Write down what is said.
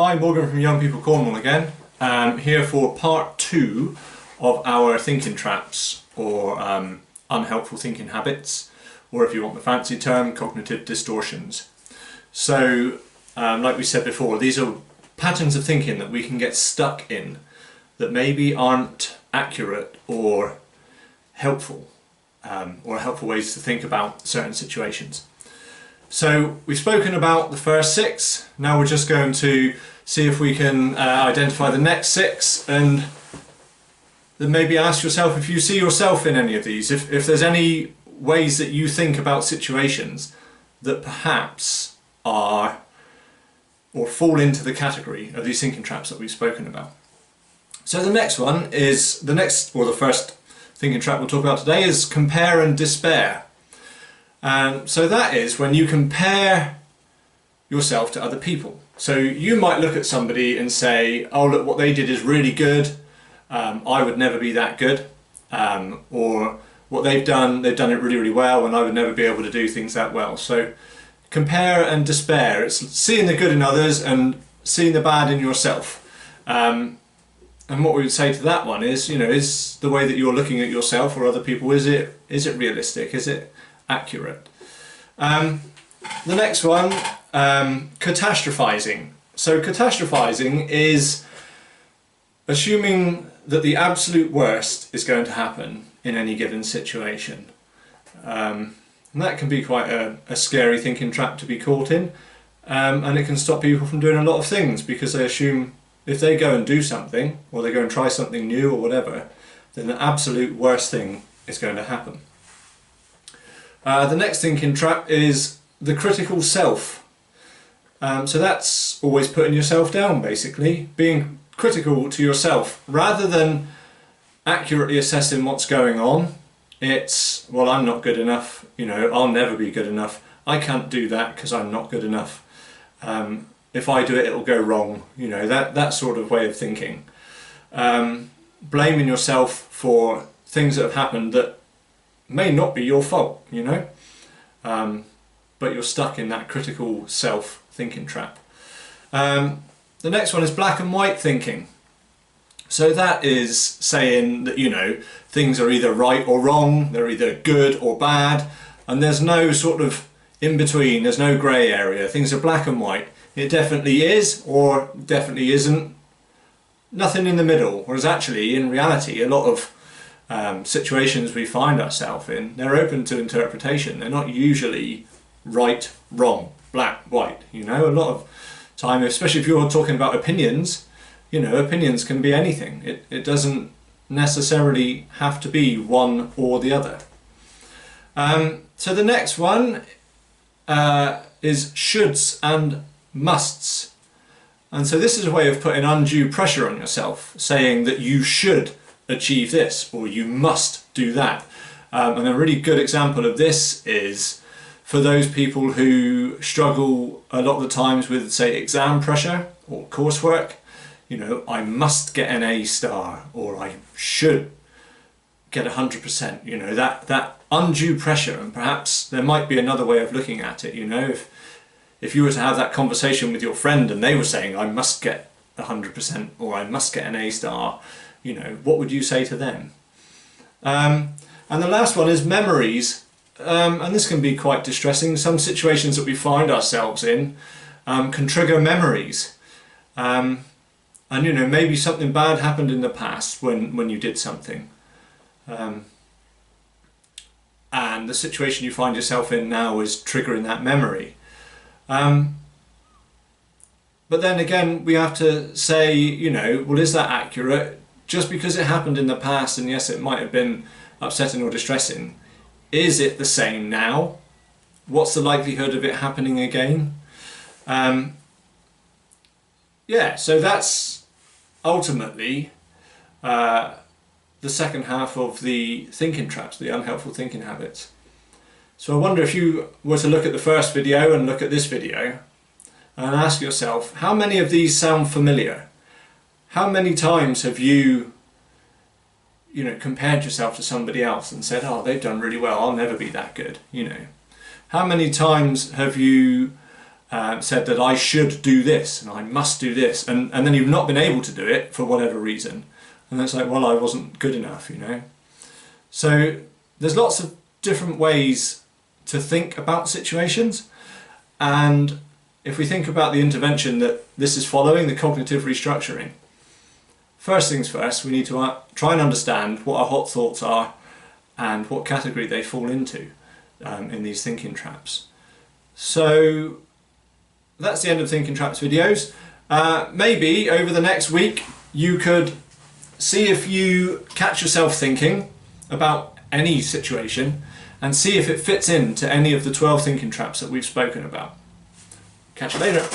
Hi, Morgan from Young People Cornwall again. Here for part 2 of our thinking traps, or unhelpful thinking habits, or if you want the fancy term, cognitive distortions. So, like we said before, these are patterns of thinking that we can get stuck in that maybe aren't accurate or helpful ways to think about certain situations. So we've spoken about the first 6, now we're just going to see if we can identify the next 6, and then maybe ask yourself if you see yourself in any of these, if there's any ways that you think about situations that perhaps are or fall into the category of these thinking traps that we've spoken about. So the next one is, the first thinking trap we'll talk about today is compare and despair. So that is when you compare yourself to other people. So you might look at somebody and say, oh look, what they did is really good, I would never be that good, or what they've done it really well and I would never be able to do things that well. So compare and despair, it's seeing the good in others and seeing the bad in yourself. And what we would say to that one is, is the way that you're looking at yourself or other people, is it realistic? Is it accurate? The next one, catastrophizing. So catastrophizing is assuming that the absolute worst is going to happen in any given situation. And that can be quite a scary thinking trap to be caught in, and it can stop people from doing a lot of things because they assume if they go and do something, or they go and try something new or whatever, then the absolute worst thing is going to happen. The next thinking trap is the critical self. So that's always putting yourself down, basically, being critical to yourself rather than accurately assessing what's going on. It's, well, I'm not good enough, I'll never be good enough, I can't do that because I'm not good enough, if I do it it'll go wrong, that sort of way of thinking. Blaming yourself for things that have happened that may not be your fault, but you're stuck in that critical self thinking trap. The next one is black and white thinking. So that is saying that, things are either right or wrong, they're either good or bad, and there's no sort of in between, there's no grey area, things are black and white. It definitely is or definitely isn't, nothing in the middle. Whereas actually, in reality, a lot of situations we find ourselves in, they're open to interpretation. They're not usually right, wrong, black, white. A lot of time, especially if you're talking about opinions, opinions can be anything. It doesn't necessarily have to be one or the other. So the next one is shoulds and musts. And so this is a way of putting undue pressure on yourself, saying that you should achieve this or you must do that. And a really good example of this is for those people who struggle a lot of the times with, say, exam pressure or coursework. I must get an A star, or I should get 100%, that undue pressure. And perhaps there might be another way of looking at it, if you were to have that conversation with your friend and they were saying, I must get 100% or I must get an A star, what would you say to them? And the last one is memories. And this can be quite distressing. Some situations that we find ourselves in can trigger memories. And maybe something bad happened in the past when you did something. And the situation you find yourself in now is triggering that memory. But then again, we have to say, well, is that accurate? Just because it happened in the past, and yes, it might have been upsetting or distressing, is it the same now? What's the likelihood of it happening again? Yeah, so that's ultimately the second half of the thinking traps, the unhelpful thinking habits. So I wonder if you were to look at the first video and look at this video and ask yourself, how many of these sound familiar? How many times have you compared yourself to somebody else and said, oh, they've done really well, I'll never be that good, How many times have you said that I should do this and I must do this, and then you've not been able to do it for whatever reason, and it's like, well, I wasn't good enough, you know. So there's lots of different ways to think about situations, and if we think about the intervention that this is following, the cognitive restructuring, first things first, we need to try and understand what our hot thoughts are and what category they fall into in these thinking traps. So that's the end of Thinking Traps videos. Maybe over the next week you could see if you catch yourself thinking about any situation and see if it fits into any of the 12 thinking traps that we've spoken about. Catch you later.